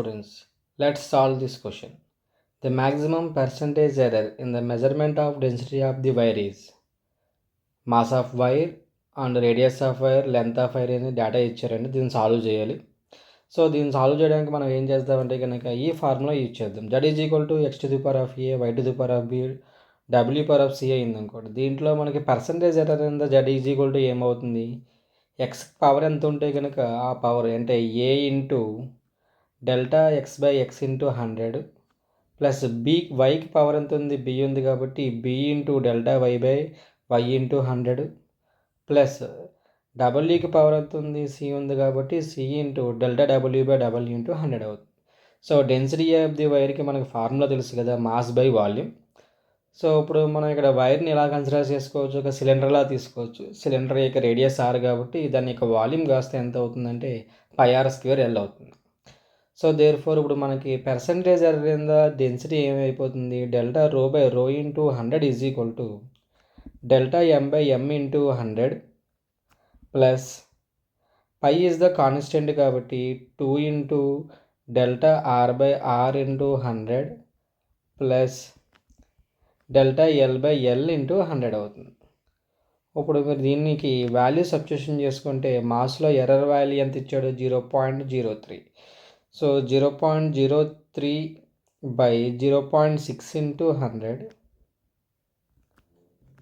Students, let's solve this question. The maximum percentage error in the measurement of density of the wire is mass of wire and radius of wire, length of wire అని data ఇచ్చారండి. దీన్ని solve చేయాలి. So దీన్ని solve చేయడానికి మనం ఏం చేద్దామంటే కనుక ఈ ఫార్ములా యూజ్ చేద్దాం. Z is equal to x to the power of a, y to the power of b, w power of c అయింది అనుకోండి. దీంట్లో మనకి percentage error in the Z is equal to ఏమవుతుంది, x పవర్ ఎంత ఉంటే కనుక ఆ పవర్ అంటే a into delta x by x into 100 plus వైకి పవర్ ఎంత ఉంది, b ఉంది కాబట్టి b into delta y by why into 100 plus డబ్ల్యూకి power ఎంత ఉంది, c ఉంది కాబట్టి c into delta W by W into 100 అవుతుంది. సో డెన్సిటీ ఆఫ్ ది వైర్కి మనకు ఫార్ములా తెలుసు కదా, మాస్ బై వాల్యూమ్. సో ఇప్పుడు మనం ఇక్కడ వైర్ని ఎలా కన్సిడర్ చేసుకోవచ్చు, ఒక సిలిండర్లా తీసుకోవచ్చు. సిలిండర్ యొక్క రేడియస్ ఆర్ కాబట్టి దాని యొక్క వాల్యూమ్ కాస్త ఎంత అవుతుందంటే πr²L అవుతుంది. సో దేర్ ఫోర్ ఇప్పుడు మనకి percentage error in the density ఏమైపోతుంది, delta rho by rho into 100 is equal to delta m by m into 100 plus pi is the constant కాబట్టి 2 into delta r by r into 100 plus delta l by l into 100 అవుతుంది. ఇప్పుడు మీరు దీనికి value substitution చేసుకుంటే మాస్లో error value ఎంత ఇచ్చాడు, 0.03. So 0.03 by 0.6 into 100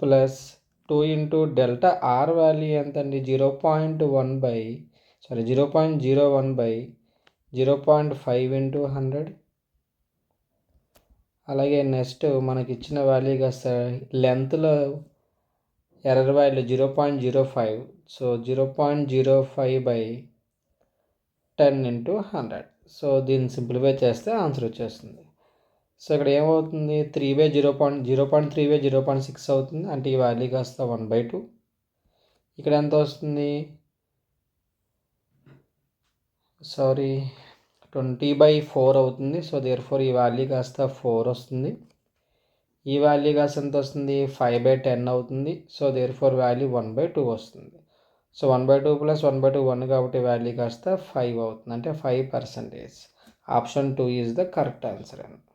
plus 2 into delta are value ఎంత అండి, 0.01 బై 0.5 ఇంటూ 100. అలాగే నెక్స్ట్ మనకి ఇచ్చిన వాల్యూ కాస్త లెంత్లో error value 0.05. So 0.05 by 10 into 100. So దీన్ని సింప్లిఫై చేస్తే ఆన్సర్ వచ్చేస్తుంది. సో ఇక్కడ ఏమవుతుంది, 0.3 బై 0.6 అవుతుంది, అంటే ఈ వాల్యూ కాస్త 1/2. ఇక్కడ ఎంత వస్తుంది, 20/4 అవుతుంది. సో దేర్ ఫోర్ ఈ వాల్యూ కాస్త 4 వస్తుంది. ఈ వాల్యూ కాస్త ఎంత వస్తుంది, 5/10 అవుతుంది. సో దేర్ ఫోర్ వాల్యూ 1/2 వస్తుంది. సో 1/2 ప్లస్ 1/2 1 కాబట్టి వాల్యూ కాస్త 5 అవుతుంది, అంటే 5%. Option 2 is the correct answer అండి.